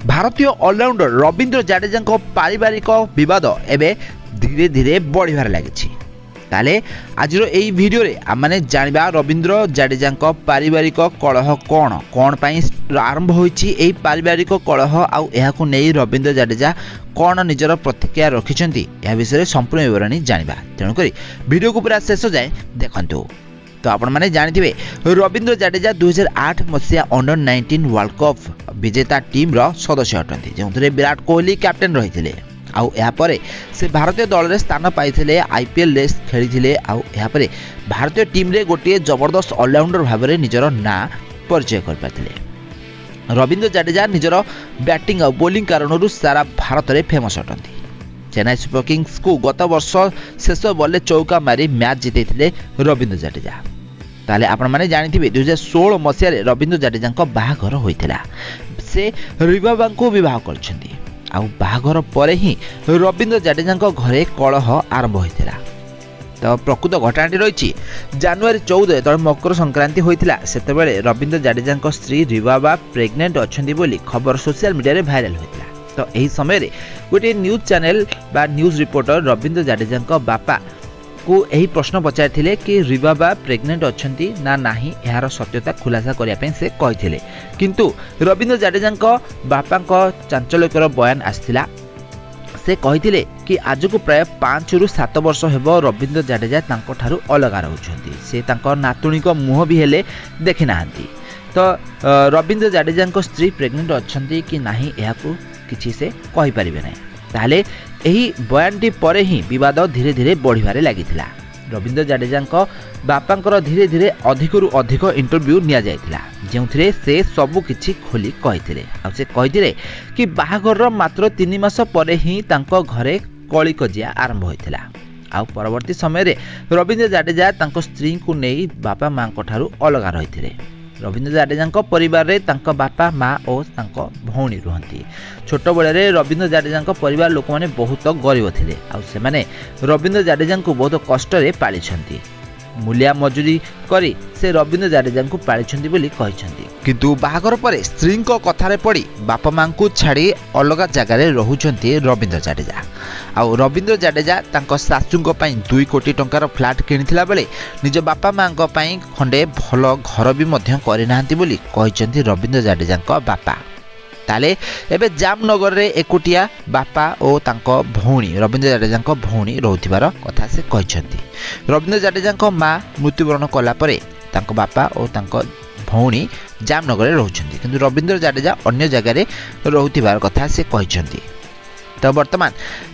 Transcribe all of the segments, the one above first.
भारतीय ऑलराउंडर रवींद्र जाडेजा पारिवारिक विवाद एवं धीरे धीरे बढ़िबार लगी। ताले आज यही भिडियो आम मैंने जाना रवींद्र जाडेजा पारिवारिक कलह कौन कौन आरंभ होई पारिवारिक कलह आउ एहाकु नहीं रवींद्र जाडेजा कौन निजर प्रतिक्रिया रखिंट यह विषय संपूर्ण विवरणी जाना। तेणुक भिडियो को पूरा शेष जाए देखु। तो आपण मैंने जानते रवींद्र जाडेजा 2008 मसीहा अंडर 19 वर्ल्ड कप विजेता टीम रो सदस्य अटंती जो विराट कोहली कैप्टेन रही आउे से भारतीय दल में स्थान पाई आईपीएल रेस खेली आउे भारतीय टीम रे गोटे जबरदस्त ऑलराउंडर भाव में निजर ना परिचय कर पाते। रवींद्र जाडेजा निजर बैटिंग और बोलिंग कारण सारा भारत में फेमस अटंती। चेन्नई सुपर किंग्स को गत वर्ष शेष बॉल चौका मारी मैच जीते रवींद्र जाडेजा। ताले आपण माने जानिथिबे 2016 मसीह रवींद्र जाडेजा बाहाघर होइथिला। से रिवाबा को विवाह करछंती आउ बाहाघर परे ही रवींद्र जाडेजा घरे कलह आरंभ होइथिला। तो प्रकृत घटनाटी रही जनवरी 14 जो मकर संक्रांति होइथिला सेतेबेले रवींद्र जाडेजा स्त्री रिवाबा प्रेग्नेंट अछंती बोली खबर सोशल मीडिया रे वायरल होइथिला। तो यही समय गोटे न्यूज चैनल बा न्यूज रिपोर्टर रवींद्र जाडेजा बापा को यही प्रश्न पचारि कि रिवाबा प्रेग्नेंट अच्छी ना नहीं यार सत्यता खुलासा करने से कहते किंतु रवींद्र जाडेजा बापा चांचल्यकर बयान आसाला। से कहते कि आज को प्राय 5 ରୁ 7 वर्ष हेब रवींद्र जाडेजा ठारू अलग रोचंती से नातुणी मुह भी हेले देखी ना। तो रवींद्र जाडेजा स्त्री प्रेग्नेंट अच्छी कि नहीं यह किसी से कहि परिबे नहीं। ताले यही बयानटी परे ही विवाद धीरे धीरे बढ़िबारे लागिथिला। रवींद्र जाडेजा बापांकर धीरे धीरे अधिकरु अधिक इंटरव्यू निया जायथिला जेउथिरे से सबु किछि खोली कहिथिले। आ से कहिथिले कि बाहाघर मात्र 3 मास परे ही तांको घरे कली कजिया आरंभ होइथिला। आ परवर्ती समय रे रवींद्र जाडेजा तांको स्त्री को नहीं बापा मां को ठारू अलग रहिथिले। रवींद्र जाडेजा परिवार रे तांको बापा माँ और तांको भौणी रुहंती। छोट बेले रवींद्र जाडेजा परिवार लोक माने बहुत गरीब थिले आउ से माने रवींद्र जाडेजा को बहुत कष्ट रे पालिछंती। मूलिया मजूरी करी से रवींद्र जाडेजा को पालिछंती बोली कहिछंती। किंतु बाहाघर परे स्त्री को कथारे पड़ी बापा मां को छाड़ी अलग जगार रहुछंती रवींद्र जाडेजा। आउ रवींद्र जाडेजा तांको सासुंको पई 2 कोटी टंकार फ्लैट किनिथिला बेले निज बापा मांको पई खंडे भल घर भी मध्य करिनांती बोली कहिछंती रवींद्र जाडेजा बापा। ताले एबे जामनगर रे एकुटिया बापा और तांको भौणी रवींद्र जाडेजा भौणी रहउथिबार कथा से कहिछंती। रवींद्र जाडेजा माँ मृत्युवरण कला परे तांको बापा और तांको भौणी जामनगर रे रहउछंती किंतु रवींद्र जाडेजा अन्य जगह रे रहउथिबार कथा से कहिछंती। तो वर्तमान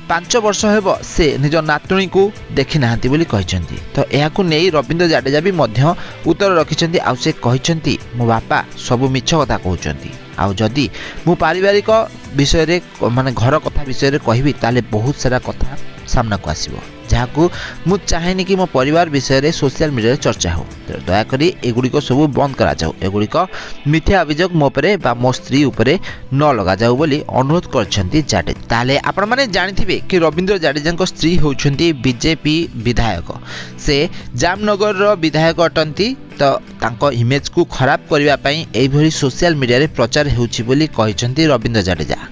5 वर्ष हेब से निज नातुणी को देखी नाहांती बोली कहिछंती। तो एहाकु नहीं रवींद्र जाडेजा भी मध्य उत्तर रखिछंती। आउ से कहिछंती मो बापा सब मिछ कथा कहउछंती। आउ जदि मु पारिवारिक विषय रे माने घर कथा विषय रे कहबी ताले बहुत सारा कथा सामना को आसीबो जहाकु मु चाहेनी कि मो परिवार विषय रे सोशल मीडिया रे चर्चा हो। तो दया करी एगुडी को सब बंद करा जाऊ। एगुडी को मिथ्या अभियोग मो परे बा मो स्त्री उपरे न लगा जाऊ बोली अनुरोध करछंती जाडेजा। ताले आपण माने जानिथिबे कि रवींद्र जाडेजा स्त्री होउछंती बीजेपी विधायक। से जामनगर रो विधायक अटंती। तो तांको इमेज को खराब करबा पई एई भरी सोशल मीडिया रे प्रचार हेउछि बोली कहिसंती रवींद्र जाडेजा।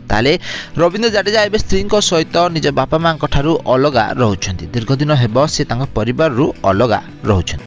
ताले रवींद्र जाडेजा एबे स्त्री सहित निज बापा मां ठारू अलग रहुछंती। दीर्घ दिन हेब से तांको परिवार रु अलग रहुछंती।